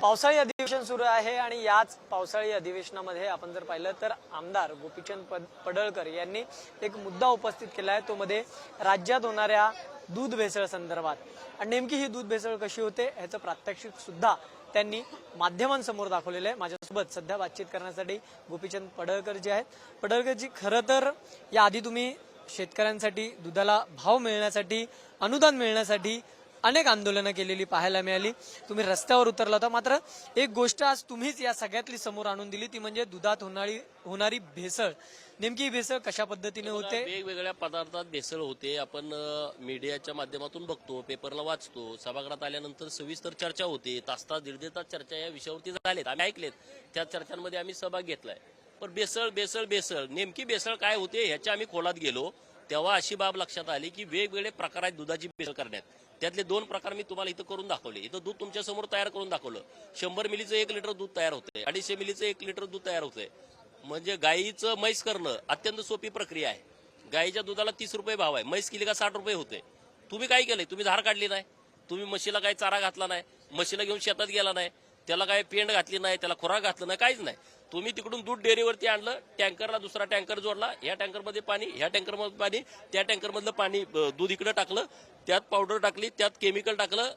पावसाळी अधिवेशन सुरू आहे आणि याच पावसाळी अधिवेशनामध्ये आपण जर पाहिलं तर आमदार गोपीचंद पडळकर यांनी एक मुद्दा उपस्थित केला आहे। तो मध्ये राज्यात होणाऱ्या दूध भेसळ संदर्भात आणि नेमकी ही दूध भेसळ कशी होते याचं प्रात्यक्षिक सुद्धा त्यांनी माध्यमांसमोर दाखवलेलं आहे। माझ्यासोबत सध्या बातचीत करण्यासाठी गोपीचंद पडळकर जे आहेत। पडळकरजी, खरं तर याआधी तुम्ही शेतकऱ्यांसाठी दुधाला भाव मिळण्यासाठी, अनुदान मिळण्यासाठी अनेक आंदोलनं केलेली पाहायला मिळाली। तुम्ही रस्त्यावर उतरला होता, मात्र एक गोष्ट आज तुम्हीच या सगळ्यातली समोर आणून दिली, ती म्हणजे दुधात होणारी भेसळ। नेमकी भेसळ कशा पद्धतीने होते? वेगवेगळ्या पदार्थात भेसळ होते। आपण मीडियाच्या माध्यमातून बघतो, पेपरला वाचतो, सभागृहात आल्यानंतर सविस्तर चर्चा होते। तास दीड तास चर्चा या विषयावरती झालेत, आम्ही ऐकलेत, त्या चर्चांमध्ये आम्ही सहभाग घेतलाय। पण भेसळ भेसळ भेसळ नेमकी भेसळ काय होते ह्याच्या आम्ही खोलात गेलो, तेव्हा अशी बाब लक्षात आली की वेगवेगळे प्रकार आहेत दुधाची भेसळ करण्यात। त्यातले 2 प्रकार मी तुम्हाला इथं करून दाखवले। इथं दूध तुमच्या समोर तयार करून दाखवलं। 100 मिलीचं 1 लिटर दूध तयार होतंय, 250 मिलीचं 1 लिटर दूध तयार होतंय। म्हणजे गाईचं म्हैस करणं अत्यंत सोपी प्रक्रिया आहे। गाईच्या दुधाला 30 रुपये भाव आहे, म्हैस केली का 60 रुपये होते। तुम्ही काय केलंय? तुम्ही धार काढली नाही, तुम्ही म्हशीला काही चारा घातला नाही, म्हशीला घेऊन शेतात गेला नाही, त्याला काय पेंड घातली नाही, त्याला खुराक घातलं नाही, काहीच नाही। तुम्ही तिकडून दूध डेअरीवरती आणलं, टँकरला दुसरा टँकर जोडला, ह्या टँकरमध्ये पाणी, ह्या टँकरमध्ये पाणी, त्या टँकरमधलं पाणी दूध इकडे टाकलं, त्यात पावडर टाकली, त्यात केमिकल टाकलं,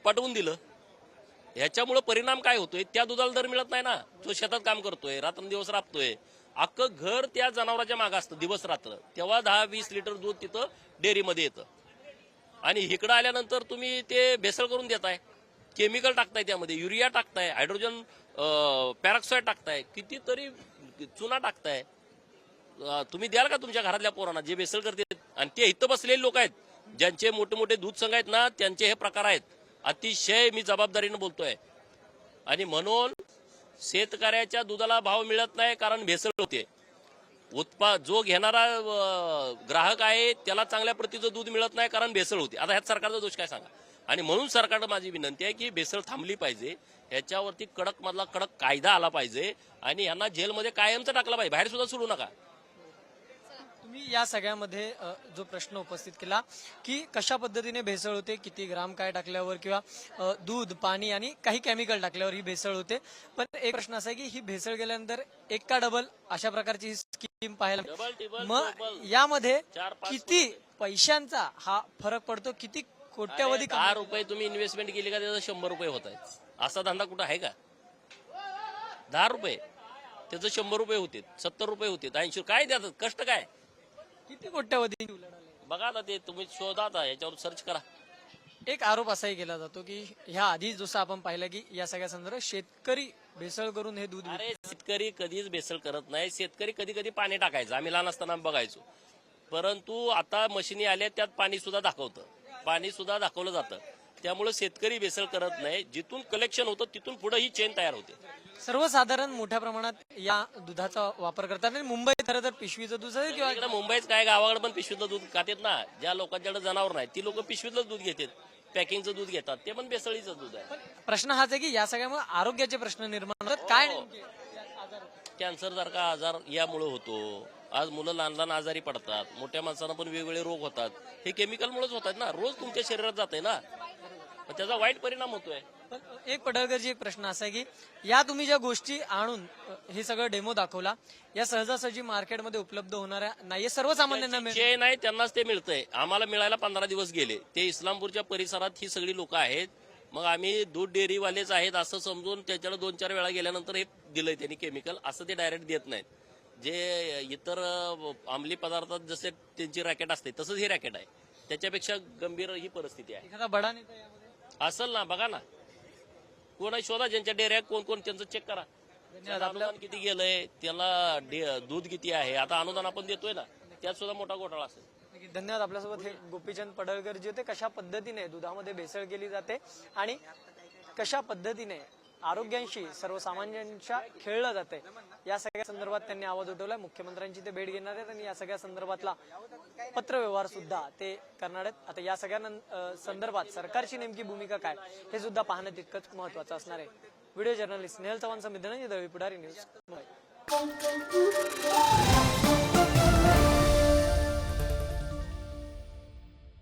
पाठवून दिलं। ह्याच्यामुळे परिणाम काय होतोय? त्या दुधाला दर मिळत नाही ना, जो शेतात काम करतोय, रात्रंदिवस राबतोय, अख्खं घर त्या जनावराच्या मागे असतं दिवस रात्र, तेव्हा 10-20 लिटर दूध तिथं डेअरीमध्ये येतं। आणि इकडं आल्यानंतर तुम्ही ते भेसळ करून देताय, केमिकल टाकताय, त्यामध्ये युरिया टाकताय, हायड्रोजन पॅरॉक्साईड टाकताय, कितीतरी चुना टाकताय। तुम्ही द्याल का तुमच्या घरातल्या पोरांना जे भेसळ करते? आणि ते इथं बसलेले लोक आहेत, ज्यांचे मोठे मोठे दूध संघ आहेत ना, त्यांचे हे प्रकार आहेत। अतिशय मी जबाबदारीने बोलतोय। आणि म्हणून शेतकऱ्याच्या दुधाला भाव मिळत नाही कारण भेसळ होते। जो घेणारा ग्राहक आहे त्याला चांगल्या प्रतीचं दूध मिळत नाही कारण भेसळ होते। आता ह्यात सरकारचा दोष काय सांगा? आणि म्हणून सरकारला माझी विनंती आहे की भेसळ थांबली पाहिजे, ह्याच्यावरती कडक मधला कडक कायदा आला पाहिजे आणि यांना जेलमध्ये कायमचं टाकला पाहिजे, बाहेर सुद्धा सोडू नका। तुम्ही या सगळ्यामध्ये जो प्रश्न उपस्थित केला की कशा पद्धतीने भेसळ होते, किती ग्राम काय टाकल्यावर किंवा दूध, पाणी आणि काही केमिकल टाकल्यावर ही भेसळ होते। पण एक प्रश्न असा आहे की ही भेसळ केल्यानंतर एक का डबल अशा प्रकारची स्कीम पाहायला, मग यामध्ये किती पैशांचा हा फरक पडतो? किती कोट्यावधी? 10 रुपये तुम्ही इन्व्हेस्टमेंट केली का त्याचं 100 रुपये होत आहेत? असा धंदा कुठं आहे का? 10 रुपये त्याचं 100 रुपये होते, 70 रुपये होते, 80 काय द्यात? कष्ट काय? किती कोट्यावधी? बघा आता ते तुम्ही शोधा, आता याच्यावर सर्च करा। एक आरोप असाही केला जातो की ह्या आधी जसं आपण पाहिलं की या सगळ्या संदर्भात शेतकरी भेसळ करून हे दूध, अरे शेतकरी कधीच भेसळ करत नाही। शेतकरी कधी कधी पाणी टाकायचं, आम्ही लहान असताना बघायचो, परंतु आता मशिनी आल्या त्यात पाणी सुद्धा दाखवतं, पाणी सुद्धा दाखवलं जातं। त्यामुळे शेतकरी भेसळ करत नाही, जिथून कलेक्शन होतं तिथून पुढे ही चेन तयार होते। सर्वसाधारण मोठ्या प्रमाणात या दुधाचा वापर करतात आणि मुंबईत खरं तर पिशवीचं दूध आहे किंवा मुंबईत काय गावाकडे पण पिशवीतलं दूध खातात ना। ज्या लोकांच्याकडे जनावर नाही ती लोक पिशवीतलं दूध घेतात, पॅकिंगचं दूध घेतात, ते पण भेसळीचं दूध आहे। प्रश्न हाच आहे की या सगळ्यामुळे आरोग्याचे प्रश्न निर्माण होतात। काय कॅन्सर सारखा आजार यामुळे होतो। आज मुलं लहान लहान आजारी पडतात, मोठ्या माणसांना पण वेगवेगळे रोग होतात, हे केमिकलमुळेच होतात ना। रोज तुमच्या शरीरात जाते ना, त्याचा वाईट परिणाम होतोय। एक पडळकरजी, एक प्रश्न असा आहे की या तुम्ही ज्या गोष्टी आणून हे सगळं डेमो दाखवला, या सहजासहजी मार्केटमध्ये उपलब्ध होणाऱ्या नाहीये, सर्वसामान्यांना जे नाही त्यांनाच ते मिळतंय। आम्हाला मिळायला 15 दिवस गेले। ते इस्लामपूरच्या परिसरात ही सगळी लोक आहेत, मग आम्ही दूध डेअरीवालेच आहेत असं समजून त्याच्याकडे 2-4 वेळा गेल्यानंतर हे दिलंय त्यांनी केमिकल, असं ते डायरेक्ट देत नाहीत। जे इतर अंमली पदार्थात जसे त्यांची रॅकेट असते तसंच ही रॅकेट आहे, त्याच्यापेक्षा गंभीर ही परिस्थिती आहे। एखादा बडा नेता यामध्ये असेल ना, बघा ना, कोण आहे शोधा, ज्यांच्या डेअऱ्या कोण कोण त्यांचं चेक करा। अनुदान किती गेलंय, त्याला दूध किती आहे, आता अनुदान आपण देतोय ना, त्यात सुद्धा मोठा घोटाळा असेल। धन्यवाद। आपल्यासोबत हे गोपीचंद पडळकर जे होते, कशा पद्धतीने दुधामध्ये भेसळ केली जाते आणि कशा पद्धतीने आरोग्याशी सर्वसामान्यांच्या खेळलं जाते, या सगळ्या संदर्भात त्यांनी आवाज उठवलाय। मुख्यमंत्र्यांची ते भेट घेणार आहेत आणि या सगळ्या संदर्भातला पत्रव्यवहार सुद्धा ते करणार आहेत। आता या सगळ्या संदर्भात सरकारची नेमकी भूमिका काय हे सुद्धा पाहणं तितकंच महत्वाचं असणार आहे। व्हिडिओ जर्नलिस्ट स्नेहल चव्हाण, धनंजय दळवी, पुढारी न्यूज, मुंबई।